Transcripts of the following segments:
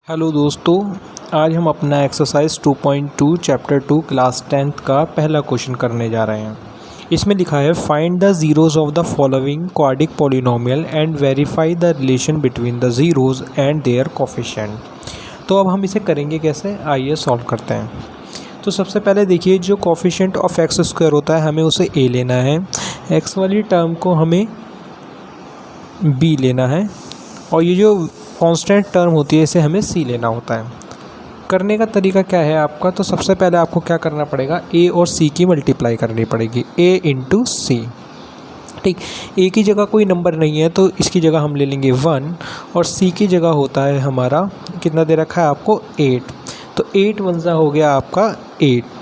Hello दोस्तों, आज हम अपना एक्सरसाइज 2.2 चैप्टर 2 क्लास 10th का पहला क्वेश्चन करने जा रहे हैं। इसमें लिखा है find the zeros of the following quadratic polynomial and verify the relation between the zeros and their coefficient. तो अब हम इसे करेंगे कैसे, आइए सॉल्व करते हैं। तो सबसे पहले देखिए, जो कोफिशिएंट ऑफ एक्स स्क्वायर होता है हमें उसे ए लेना है, एक्स वाली टर्म को हमें बी लेना है और ये जो कांस्टेंट टर्म होती है इसे हमें सी लेना होता है। करने का तरीका क्या है आपका, तो सबसे पहले आपको क्या करना पड़ेगा, ए और सी की मल्टीप्लाई करनी पड़ेगी, ए इंटू सी। ठीक, ए की जगह कोई नंबर नहीं है तो इसकी जगह हम ले लेंगे 1 और सी की जगह होता है हमारा, कितना दे रखा है आपको 8, तो 8 1 हो गया आपका 8।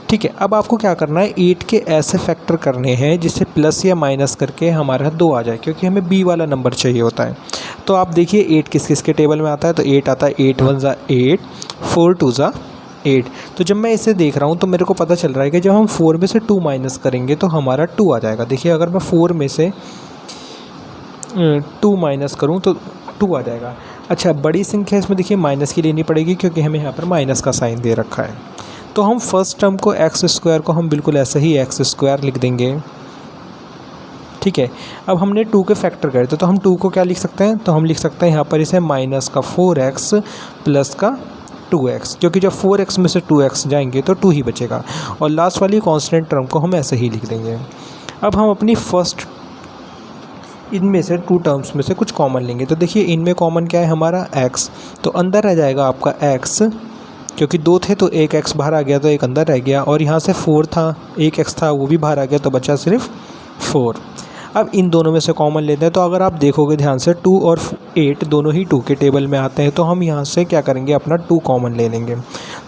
ठीक है, अब आपको क्या करना है, 8 के ऐसे फैक्टर करने हैं जिससे प्लस या माइनस करके हमारा 2 आ जाए, क्योंकि हमें बी वाला नंबर चाहिए होता है। तो आप देखिए 8 किस किस के टेबल में आता है, तो 8 आता है 8 1 8, 4 2 8। तो जब मैं इसे देख रहा हूँ तो मेरे को पता चल रहा है कि जब हम 4 में से 2 माइनस करेंगे तो हमारा 2 आ जाएगा। देखिए अगर मैं 4 में से 2 माइनस करूँ तो 2 आ जाएगा। अच्छा, बड़ी संख्या इसमें देखिए माइनस की लेनी पड़ेगी क्योंकि हमें यहाँ पर माइनस का साइन दे रखा है। तो हम फर्स्ट टर्म को एक्स स्क्वायर को हम बिल्कुल ऐसे ही एक्स स्क्वायर लिख देंगे। ठीक है, अब हमने 2 के फैक्टर करे तो हम 2 को क्या लिख सकते हैं, तो हम लिख सकते हैं यहाँ पर इसे माइनस का 4x प्लस का 2x, क्योंकि जब 4x में से 2x जाएंगे तो 2 ही बचेगा और लास्ट वाली कांस्टेंट टर्म को हम ऐसे ही लिख देंगे। अब हम अपनी फर्स्ट इनमें से 2 टर्म्स में से कुछ कॉमन लेंगे। तो देखिए इनमें कॉमन क्या है हमारा x, तो अंदर रह जाएगा आपका x, क्योंकि 2 थे तो एक x बाहर आ गया तो एक अंदर रह गया, और यहाँ से 4 था, एक x था वो भी बाहर आ गया तो बचा सिर्फ 4। अब इन दोनों में से कॉमन लेते हैं, तो अगर आप देखोगे ध्यान से 2 और 8 दोनों ही 2 के टेबल में आते हैं, तो हम यहाँ से क्या करेंगे, अपना 2 कॉमन ले लेंगे।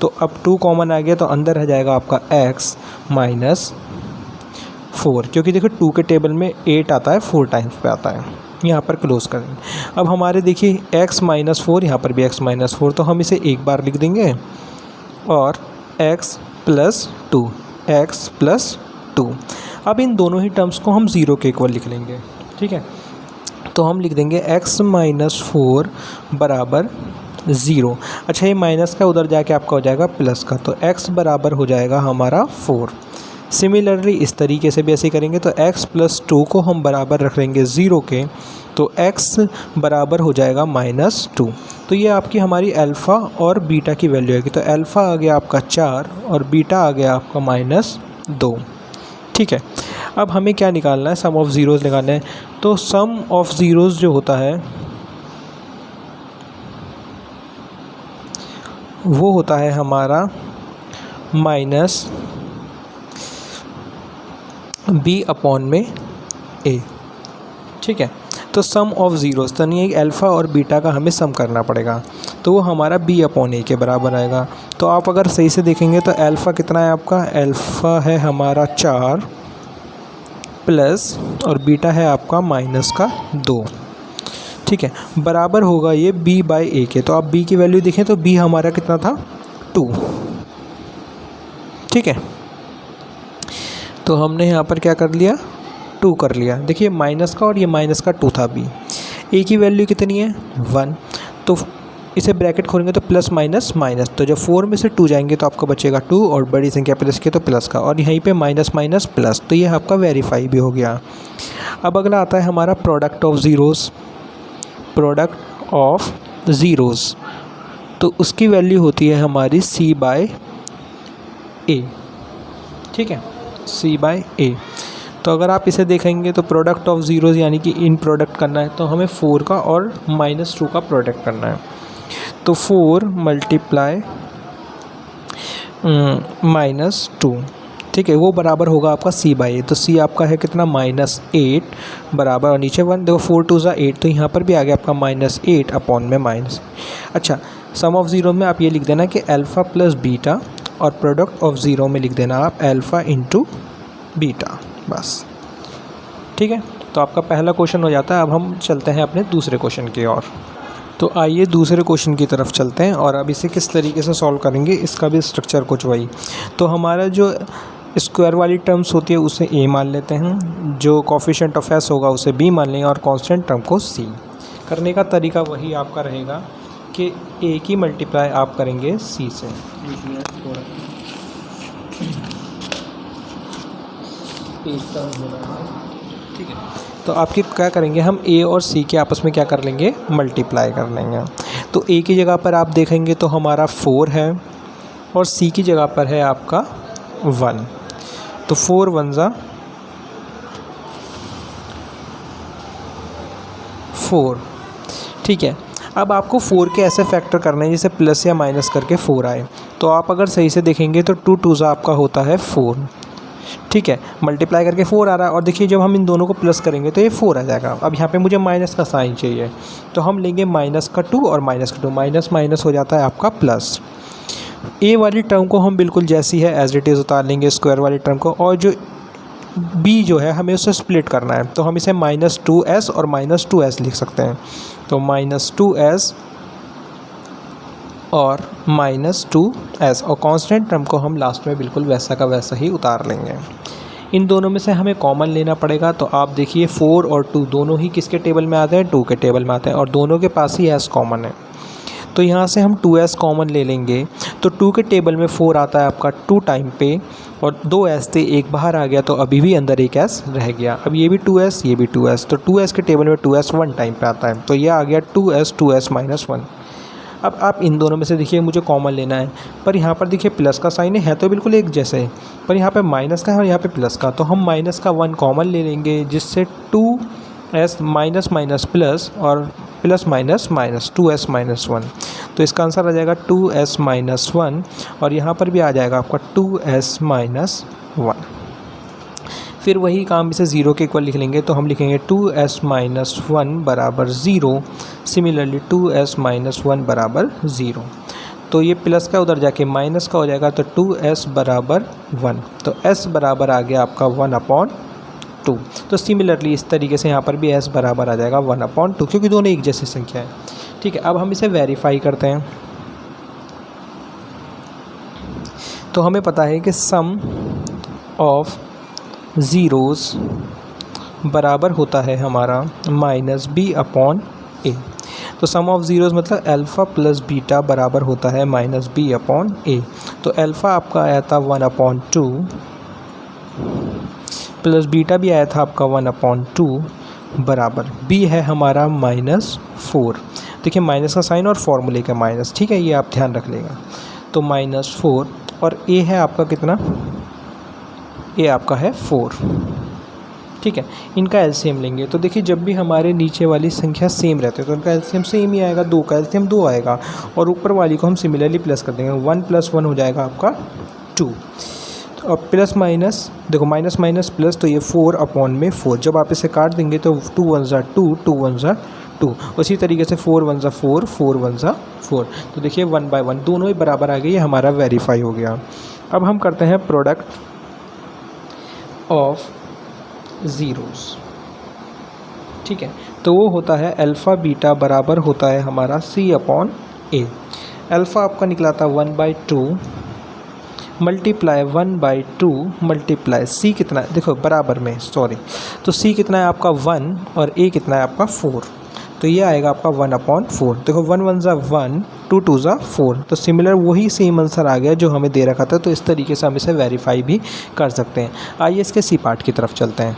तो अब 2 कॉमन आ गया तो अंदर रह जाएगा आपका x माइनस 4, क्योंकि देखो 2 के टेबल में 8 आता है 4 टाइम्स पे आता है, यहाँ पर क्लोज करेंगे। अब हमारे देखिए x माइनस 4, यहाँ पर भी x माइनस 4, तो हम इसे एक बार लिख देंगे और x प्लस 2, x प्लस 2। अब इन दोनों ही टर्म्स को हम 0 के इक्वल लिख लेंगे। ठीक है, तो हम लिख देंगे x माइनस 4 बराबर 0। अच्छा, ये माइनस का उधर जाके आपका हो जाएगा प्लस का, तो x बराबर हो जाएगा हमारा 4। सिमिलरली इस तरीके से भी ऐसे करेंगे तो x प्लस 2 को हम बराबर रख लेंगे 0 के, तो x बराबर हो जाएगा -2। तो ये आपकी हमारी अल्फ़ा और बीटा की वैल्यू आएगी। तो अल्फ़ा आ गया आपका 4 और बीटा आ गया आपका -2। ठीक है, अब हमें क्या निकालना है, सम ऑफ ज़ीरोज़ निकालना है। तो सम ऑफ ज़ीरोज़ जो होता है वो होता है हमारा माइनस b अपॉन में a। ठीक है, तो सम ऑफ ज़ीरोज़ तो नहीं है, अल्फ़ा और बीटा का हमें सम करना पड़ेगा, तो वो हमारा b अपॉन a के बराबर आएगा। तो आप अगर सही से देखेंगे तो अल्फ़ा कितना है आपका, अल्फ़ा है हमारा 4 प्लस और बीटा है आपका माइनस का 2। ठीक है, बराबर होगा ये b बाई a के। तो आप b की वैल्यू देखें तो b हमारा कितना था, 2। ठीक है, तो हमने यहाँ पर क्या कर लिया, 2 कर लिया। देखिए माइनस का और ये माइनस का 2 था b, a की वैल्यू कितनी है 1, तो इसे ब्रैकेट खोलेंगे तो प्लस माइनस माइनस, तो जब 4 में से 2 जाएंगे तो आपका बचेगा 2 और बड़ी संख्या प्लस की तो प्लस का, और यहीं पे माइनस माइनस प्लस, तो ये आपका वेरीफाई भी हो गया। अब अगला आता है हमारा product of zeros. Product of zeros तो उसकी वैल्यू होती है हमारी c बाय a। ठीक है, c बाय a। तो अगर आप इसे देखेंगे तो प्रोडक्ट ऑफ ज़ीरोज़ यानी कि इन प्रोडक्ट करना है तो हमें 4 का और -2 का प्रोडक्ट करना है। तो 4 मल्टीप्लाई -2, ठीक है, वो बराबर होगा आपका c बाई a। तो c आपका है कितना, -8 बराबर, और नीचे 1, देखो 4 2 8, तो यहाँ पर भी आ गया आपका -8 अपॉन में माइनस। अच्छा, सम ऑफ ज़ीरो में आप ये लिख देना कि अल्फ़ा प्लस बीटा, और प्रोडक्ट ऑफ ज़ीरो में लिख देना आप अल्फ़ा इंटू बीटा, बस। ठीक है, तो आपका पहला क्वेश्चन हो जाता है। अब हम चलते हैं अपने दूसरे क्वेश्चन की ओर। तो आइए दूसरे क्वेश्चन की तरफ चलते हैं और अब इसे किस तरीके से सॉल्व करेंगे, इसका भी स्ट्रक्चर कुछ वही। तो हमारा जो स्क्वायर वाली टर्म्स होती है उसे a मान लेते हैं, जो कोफिशिएंट ऑफ s होगा उसे b मान लेंगे और कांस्टेंट टर्म को c। करने का तरीका वही आपका रहेगा कि ए की मल्टीप्लाई आप करेंगे सी से। ठीक है, तो आपकी क्या करेंगे, हम ए और सी के आपस में क्या कर लेंगे, मल्टीप्लाई कर लेंगे। तो ए की जगह पर आप देखेंगे तो हमारा 4 है और सी की जगह पर है आपका 1। तो 4 1 जा 4। ठीक है, अब आपको 4 के ऐसे फैक्टर करने हैं जैसे प्लस या माइनस करके 4 आए। तो आप अगर सही से देखेंगे तो 2 2 जा आपका होता है 4। ठीक है, मल्टीप्लाई करके 4 आ रहा है और देखिए जब हम इन दोनों को प्लस करेंगे तो ये 4 आ जाएगा। अब यहाँ पे मुझे माइनस का साइन चाहिए, तो हम लेंगे माइनस का 2 और माइनस का 2, माइनस माइनस हो जाता है आपका प्लस। ए वाली टर्म को हम बिल्कुल जैसी है एज इट इज़ उतार लेंगे स्क्वायर वाली टर्म को, और जो बी जो है हमें उसे स्प्लिट करना है, तो हम इसे -2s और -2s लिख सकते हैं। तो -2s और -2s और कांस्टेंट टर्म को हम लास्ट में बिल्कुल वैसा का वैसा ही उतार लेंगे। इन दोनों में से हमें कॉमन लेना पड़ेगा। तो आप देखिए 4 और 2 दोनों ही किसके टेबल में आते हैं, 2 के टेबल में आते हैं, और दोनों के पास ही s कॉमन है। तो यहाँ से हम 2s कॉमन ले लेंगे। तो 2 के टेबल में 4 आता है आपका 2 टाइम पे, और 2 s थे, एक बाहर आ गया तो अभी भी अंदर एक s रह गया। अब ये भी 2s ये भी 2s, तो 2s के टेबल में 2s 1 टाइम पे आता है, तो ये आ गया 2s -1। अब आप इन दोनों में से देखिए मुझे कॉमन लेना है, पर यहाँ पर देखिए प्लस का साइन है तो बिल्कुल एक जैसे है, पर यहाँ पे माइनस का है और यहाँ पे प्लस का, तो हम माइनस का 1 कॉमन ले लेंगे, जिससे 2s माइनस माइनस प्लस और प्लस माइनस माइनस 2s -1। तो इसका आंसर आ जाएगा 2s -1, और यहाँ पर भी आ जाएगा आपका 2s -1। फिर वही काम इसे 0 के इक्वल लिख लेंगे, तो हम लिखेंगे 2s -1 बराबर 0। सिमिलरली 2s -1 बराबर 0। तो ये प्लस का उधर जाके माइनस का हो जाएगा, तो 2s बराबर 1। तो s बराबर आ गया आपका 1/2। तो सिमिलरली इस तरीके से यहाँ पर भी s बराबर आ जाएगा 1/2, क्योंकि दोनों एक जैसी संख्या है। ठीक है, अब हम इसे वेरीफाई करते हैं। तो हमें पता है कि सम ऑफ ज़ीरोज़ बराबर होता है हमारा -b/a। तो सम ऑफ ज़ीरोज़ मतलब अल्फ़ा प्लस बीटा बराबर होता है -b/a। तो अल्फ़ा आपका आया था 1/2 प्लस बीटा भी आया था आपका 1/2 बराबर b है हमारा -4। देखिए माइनस का साइन और फॉर्मूले का माइनस, ठीक है, ये आप ध्यान रख लेगा। तो -4 और a है आपका कितना, a आपका है 4। ठीक है, इनका एलसीएम लेंगे। तो देखिए जब भी हमारे नीचे वाली संख्या सेम रहती है तो इनका एलसीएम सेम ही आएगा, 2 का एलसीएम 2 आएगा, और ऊपर वाली को हम सिमिलरली प्लस कर देंगे। 1 + 1 हो जाएगा आपका 2। तो अब प्लस माइनस देखो, माइनस माइनस प्लस, तो ये 4/4। जब आप इसे काट देंगे तो 2 1 ज़ा 2, 2 1 ज़ा 2। उसी तरीके से 4 1 ज़ा 4, 4 1 ज़ा 4। तो देखिए 1/1 दोनों ही बराबर आ गई, ये हमारा वेरीफाई हो गया। अब हम करते हैं प्रोडक्ट ऑफ ज़ीरोज़। ठीक है, तो वो होता है अल्फ़ा बीटा बराबर होता है हमारा c/a। अल्फ़ा आपका निकला था 1/2 मल्टीप्लाई 1/2 मल्टीप्लाई c कितना है, देखो बराबर में, सॉरी, तो c कितना है आपका 1 और a कितना है आपका 4। तो ये आएगा आपका 1/4। देखो 1 1 ज़ा 1, 2 2 ज़ा 4। तो सिमिलर वही सेम आंसर आ गया जो हमें दे रखा था। तो इस तरीके से हम इसे वेरीफाई भी कर सकते हैं। आइए इसके सी पार्ट की तरफ चलते हैं।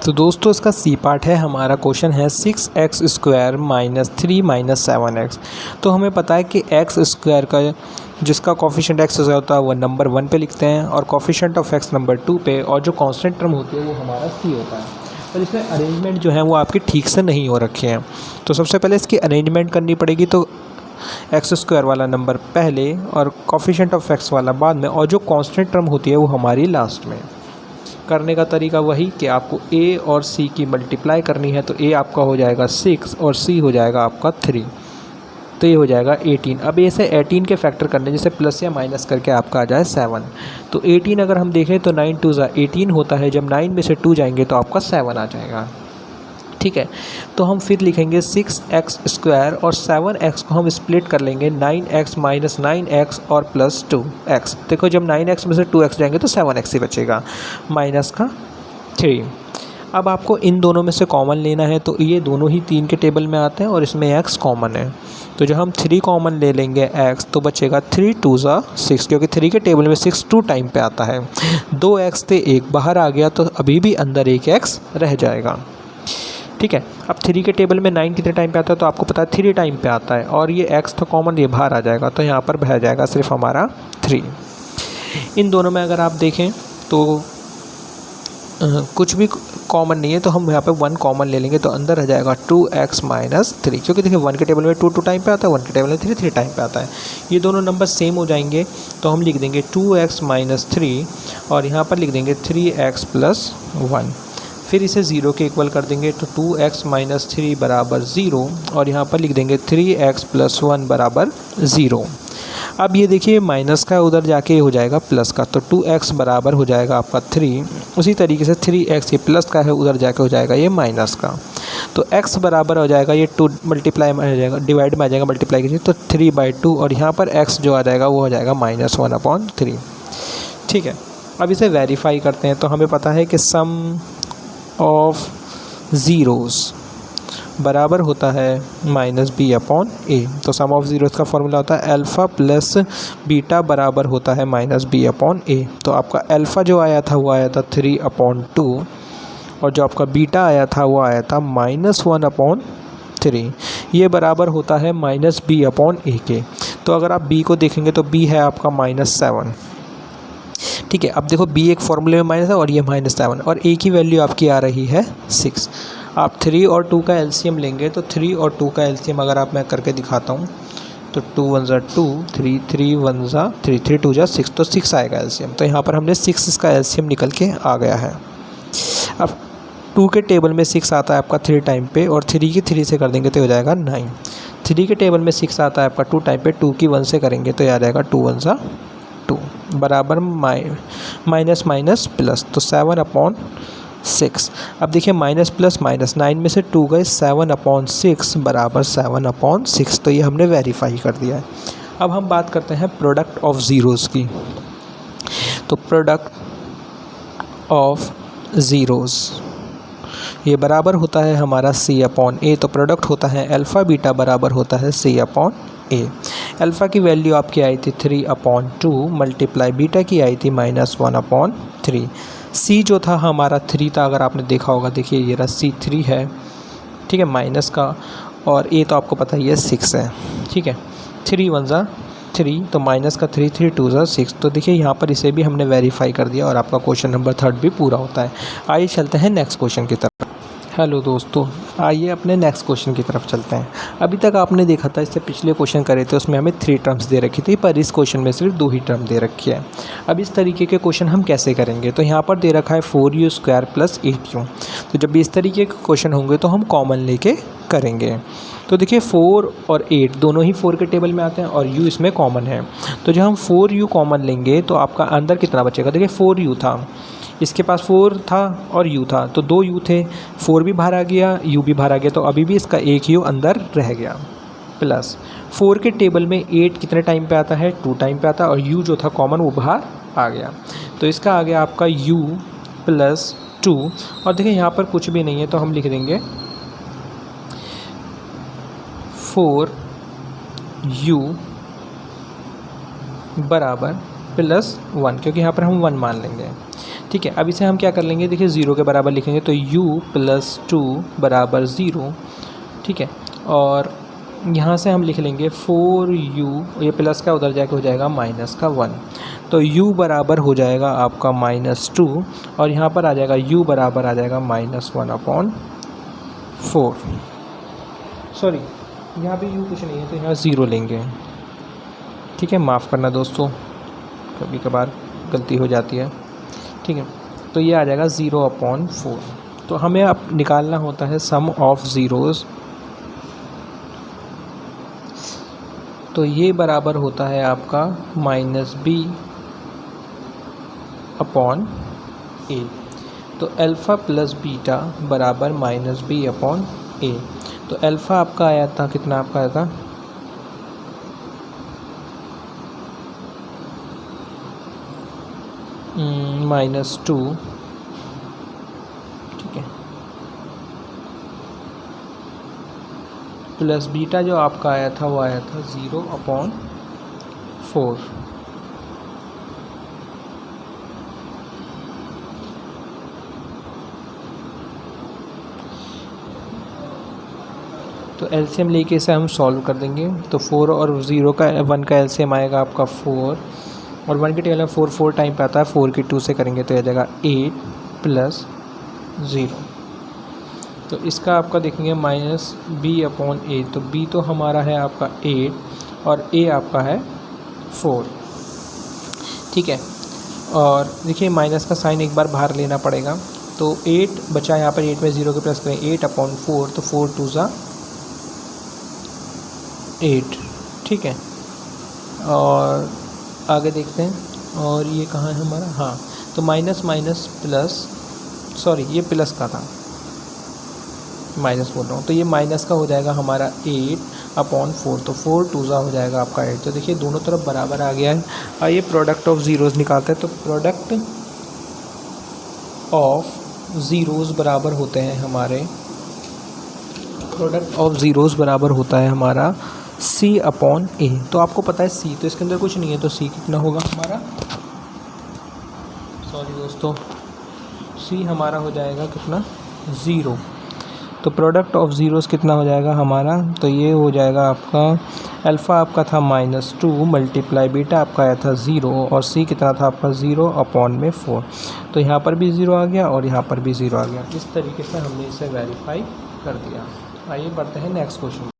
तो दोस्तों इसका सी पार्ट है, हमारा क्वेश्चन है 6x² - 3 - 7x। तो हमें पता है कि x² का जिसका कोफिशिएंट x होता है वो नंबर 1 पे लिखते हैं, और कोफिशिएंट ऑफ x नंबर 2 पे, और जो कांस्टेंट टर्म होती है वो हमारा c होता है। पर इसमें अरेंजमेंट जो है वो आपके ठीक से नहीं हो रखे हैं। तो सबसे पहले इसकी अरेंजमेंट करनी पड़ेगी। तो x² वाला नंबर पहले और कोफिशिएंट ऑफ x वाला बाद में, और जो कांस्टेंट टर्म होती है वो हमारी लास्ट में। करने का तरीका वही कि आपको a और c की मल्टीप्लाई करनी है। तो a आपका हो जाएगा 6 और c हो जाएगा आपका 3, तो ये हो जाएगा 18। अब a से 18 के फैक्टर करने, जैसे प्लस या माइनस करके आपका आ जाए 7। तो 18 अगर हम देखें तो 9 2 ज़ा 18 होता है। जब 9 में से 2 जाएंगे तो आपका 7 आ जाएगा। ठीक है, तो हम फिर लिखेंगे 6x² और 7x को हम स्प्लिट कर लेंगे 9x - 9x और +2x। देखो जब 9x में से 2x जाएंगे तो 7x ही बचेगा, माइनस का 3। अब आपको इन दोनों में से कॉमन लेना है। तो ये दोनों ही 3 के टेबल में आते हैं और इसमें x कॉमन है। तो जब हम 3 कॉमन ले लेंगे x तो बचेगा 3 2 ज़ा 6, क्योंकि 3 के टेबल में 6 2 टाइम पे आता है। 2 x थे, एक बाहर आ गया तो अभी भी अंदर एक x रह जाएगा। ठीक है, अब 3 के टेबल में 9 कितने टाइम पे आता है तो आपको पता है 3 टाइम पे आता है, और ये x तो कॉमन ये बाहर आ जाएगा, तो यहाँ पर बह जाएगा सिर्फ हमारा 3। इन दोनों में अगर आप देखें तो कुछ भी कॉमन नहीं है, तो हम यहाँ पे 1 कॉमन ले लेंगे तो अंदर रह जाएगा 2x - 3, क्योंकि देखिए 1 के टेबल में 2 2 टाइम पे आता है, 1 के टेबल में 3 3 टाइम पे आता है। ये दोनों नंबर सेम हो जाएंगे तो हम लिख देंगे 2x - 3 और यहाँ पर लिख देंगे 3x + 1, फिर इसे 0 के इक्वल कर देंगे तो 2x - 3 बराबर 0 और यहाँ पर लिख देंगे 3x + 1 बराबर 0। अब ये देखिए माइनस का उधर जाके हो जाएगा प्लस का, तो 2x बराबर हो जाएगा आपका 3। उसी तरीके से 3x ये प्लस का है, उधर जाके हो जाएगा ये माइनस का, तो x बराबर हो जाएगा ये 2 मल्टीप्लाई में आ जाएगा, डिवाइड में आ जाएगा मल्टीप्लाई कीजिए तो 3/2 और यहाँ पर x जो आ जाएगा वो हो जाएगा -1/3। ठीक है, अब इसे वेरीफाई करते हैं। तो हमें पता है कि सम ऑफ ज़ीरोज़ बराबर होता है -b/a। तो सम ऑफ ज़ीरोज़ का फॉर्मूला होता है अल्फ़ा प्लस बीटा बराबर होता है -b/a। तो आपका अल्फ़ा जो आया था वो आया था 3/2 और जो आपका बीटा आया था वो आया था -1/3। ये बराबर होता है -b/a के। तो अगर आप b को देखेंगे तो b है आपका -7। ठीक है, अब देखो b एक फॉर्मूले में माइनस है और ये -7 और a की वैल्यू आपकी आ रही है 6। आप 3 और 2 का एलसीएम लेंगे तो 3 और 2 का एलसीएम अगर आप मैं करके दिखाता हूँ तो 2 1 ज़ा 2, 3 3 1 ज़ा 3, 3 2 ज़ा 6, तो 6 आएगा एलसीएम। तो यहाँ पर हमने 6 इसका एलसीएम निकल के आ गया है। अब 2 के टेबल में 6 आता है आपका 3 टाइम पे और 3 की 3 से कर देंगे तो हो जाएगा 9। 3 के टेबल में 6 आता है आपका 2 टाइम पे, 2 की 1 से करेंगे तो आ जाएगा 2 1 ज़ा 2 बराबर माइनस माइनस प्लस, तो 7/6। अब देखिए माइनस प्लस माइनस 9 में से 2 गए, 7/6 बराबर 7/6। तो ये हमने वेरीफाई कर दिया है। अब हम बात करते हैं प्रोडक्ट ऑफ ज़ीरोज़ की। तो प्रोडक्ट ऑफ ज़ीरोज़ ये बराबर होता है हमारा c/a। तो प्रोडक्ट होता है अल्फ़ा बीटा बराबर होता है c/a। अल्फ़ा की वैल्यू आपकी आई थी 3/2 मल्टीप्लाई बीटा की आई थी -1/3। c जो था हमारा 3 था, अगर आपने देखा होगा, देखिए ये रहा c 3 है। ठीक है, माइनस का, और a तो आपको पता ही है 6 है। ठीक है, 3 1 ज़ा 3 तो माइनस का 3 3 2 ज़ा 6। तो देखिए यहाँ पर इसे भी हमने वेरीफाई कर दिया और आपका क्वेश्चन नंबर 3 भी पूरा होता है। आइए चलते हैं नेक्स्ट क्वेश्चन की तरफ। हेलो दोस्तों, आइए अपने नेक्स्ट क्वेश्चन की तरफ चलते हैं। अभी तक आपने देखा था, इससे पिछले क्वेश्चन करे थे उसमें हमें 3 टर्म्स दे रखी थी, पर इस क्वेश्चन में सिर्फ 2 ही टर्म दे रखी है। अब इस तरीके के क्वेश्चन हम कैसे करेंगे? तो यहाँ पर दे रखा है 4u² + 8u। तो जब भी इस तरीके के क्वेश्चन होंगे तो हम कॉमन लेके करेंगे। तो देखिए 4 और 8 दोनों ही 4 के टेबल में आते हैं और u इसमें कॉमन है। तो जब हम 4u कॉमन लेंगे तो आपका अंदर कितना बचेगा? देखिए 4u था, इसके पास 4 था और u था, तो 2 u थे, 4 भी बाहर आ गया, u भी बाहर आ गया, तो अभी भी इसका एक u अंदर रह गया। प्लस 4 के टेबल में 8 कितने टाइम पे आता है? 2 टाइम पे आता है, और u जो था कॉमन वो बाहर आ गया, तो इसका आ गया आपका u + 2। और देखिए यहाँ पर कुछ भी नहीं है तो हम लिख देंगे 4u बराबर +1, क्योंकि यहाँ पर हम 1 मान लेंगे। ठीक है, अब इसे हम क्या कर लेंगे? देखिए 0 के बराबर लिखेंगे तो u + 2 बराबर 0। ठीक है, और यहाँ से हम लिख लेंगे 4u, ये प्लस का उधर जाके हो जाएगा -1, तो u बराबर हो जाएगा आपका -2 और यहाँ पर आ जाएगा u बराबर आ जाएगा -1/4। सॉरी, यहाँ पे u कुछ नहीं है तो यहाँ 0 लेंगे। ठीक है, माफ़ करना दोस्तों, कभी कभार गलती हो जाती है। ठीक है, तो ये आ जाएगा 0/4। तो हमें अब निकालना होता है सम ऑफ ज़ीरोज़। तो ये बराबर होता है आपका -b/a। तो अल्फ़ा प्लस बीटा बराबर -b/a। तो अल्फ़ा आपका आया था, कितना आपका आया था? -2। ठीक है, प्लस बीटा जो आपका आया था वो आया था 0/4। तो एलसीएम लेके इसे हम सॉल्व कर देंगे। तो 4 और 0 का 1 का एलसीएम आएगा आपका 4 और 1 की टेबल में 4 टाइम पे आता है, 4 की 2 से करेंगे तो आ जाएगा 8 + 0। तो इसका आपका देखेंगे -b/a। तो b तो हमारा है आपका 8 और a आपका है 4, ठीक है। और देखिए माइनस का साइन एक बार बाहर लेना पड़ेगा। तो 8 बचा, यहाँ पर 8 में 0 के प्लस करें 8/4, तो 4 2 ज़ा 8, ठीक है। और आगे देखते हैं, और ये कहाँ है हमारा, हाँ, तो माइनस प्लस, सॉरी ये प्लस का था, माइनस बोल रहा हूँ। तो ये माइनस का हो जाएगा हमारा 8/4, तो 4 2 ज़ा हो जाएगा आपका 8। तो देखिए दोनों तरफ बराबर आ गया है। आइए प्रोडक्ट ऑफ ज़ीरोज़ निकालते हैं। तो प्रोडक्ट ऑफ ज़ीरोज़ बराबर होते हैं हमारे, प्रोडक्ट ऑफ ज़ीरोज़ बराबर होता है हमारा C/A। तो आपको पता है C, तो इसके अंदर कुछ नहीं है, तो C कितना होगा हमारा, सॉरी दोस्तों, C हमारा हो जाएगा कितना, 0। तो प्रोडक्ट ऑफ ज़ीरोज़ कितना हो जाएगा हमारा, तो ये हो जाएगा आपका, अल्फ़ा आपका था -2 मल्टीप्लाई बीटा आपका आया था 0 और C कितना था आपका 0/4। तो यहाँ पर भी 0 आ गया और यहाँ पर भी 0 आ गया। इस तरीके से हमने इसे वेरीफाई कर दिया। आइए बढ़ते हैं नेक्स्ट क्वेश्चन।